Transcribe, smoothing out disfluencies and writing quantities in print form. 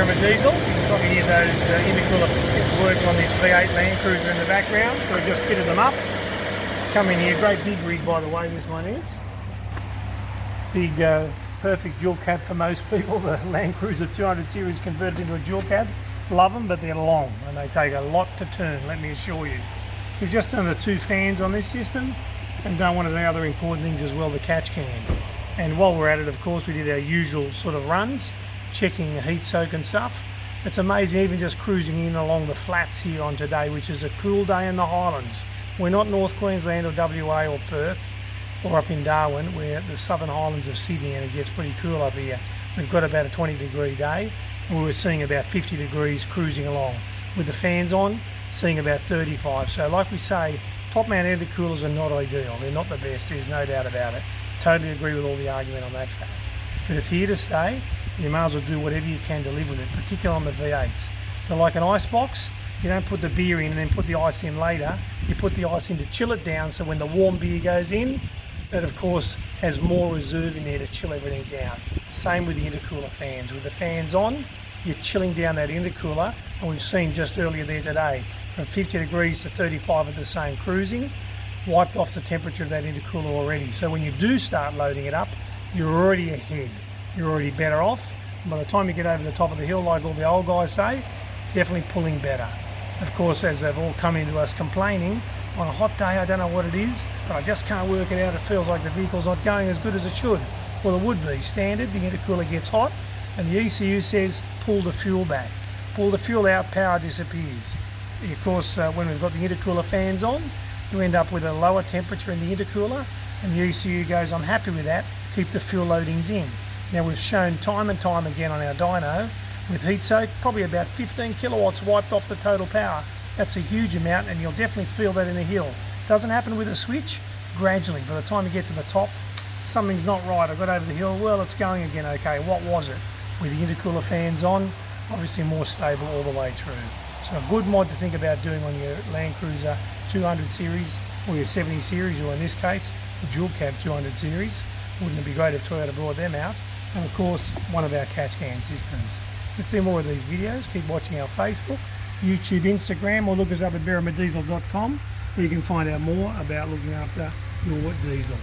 Berrima diesel. You can probably hear those intercooler working on this V8 Landcruiser in the background. So we just fitted them up. It's coming here, great big rig by the way this one is. Big perfect dual cab for most people. The Landcruiser 200 series converted into a dual cab. Love them, but they're long and they take a lot to turn, let me assure you. So we've just done the 2 fans on this system and done one of the other important things as well, the catch can. And while we're at it, of course, we did our usual sort of runs, checking the heat soak and stuff. It's amazing, even just cruising in along the flats here on today, which is a cool day in the Highlands. We're not North Queensland or WA or Perth or up in Darwin. We're at the Southern Highlands of Sydney and it gets pretty cool up here. We've got about a 20-degree day and we were seeing about 50 degrees cruising along. With the fans on, seeing about 35. So like we say, top mount intercoolers are not ideal. They're not the best, there's no doubt about it. Totally agree with all the argument on that fact. But it's here to stay. You may as well do whatever you can to live with it, particularly on the V8s. So like an ice box, you don't put the beer in and then put the ice in later. You put the ice in to chill it down, so when the warm beer goes in, it of course has more reserve in there to chill everything down. Same with the intercooler fans. With the fans on, you're chilling down that intercooler, and we've seen just earlier there today, from 50 degrees to 35 at the same cruising, wiped off the temperature of that intercooler already. So when you do start loading it up, you're already ahead. You're already better off. And by the time you get over the top of the hill, like all the old guys say, definitely pulling better. Of course, as they've all come into us complaining, on a hot day, I don't know what it is, but I just can't work it out. It feels like the vehicle's not going as good as it should. Well, it would be. Standard, the intercooler gets hot, and the ECU says, pull the fuel back. Pull the fuel out, power disappears. Of course, when we've got the intercooler fans on, you end up with a lower temperature in the intercooler, and the ECU goes, I'm happy with that, keep the fuel loadings in. Now we've shown time and time again on our dyno, with heat soak, probably about 15 kilowatts wiped off the total power. That's a huge amount, and you'll definitely feel that in the hill. Doesn't happen with a switch, gradually. By the time you get to the top, something's not right. I got over the hill, well, it's going again okay. What was it? With the intercooler fans on, obviously more stable all the way through. So a good mod to think about doing on your Landcruiser 200 series, or your 70 series, or in this case, the Dual Cab 200 series. Wouldn't it be great if Toyota brought them out? And of course, one of our catch can systems. To see more of these videos, keep watching our Facebook, YouTube, Instagram, or look us up at berrimadiesel.com, where you can find out more about looking after your diesel.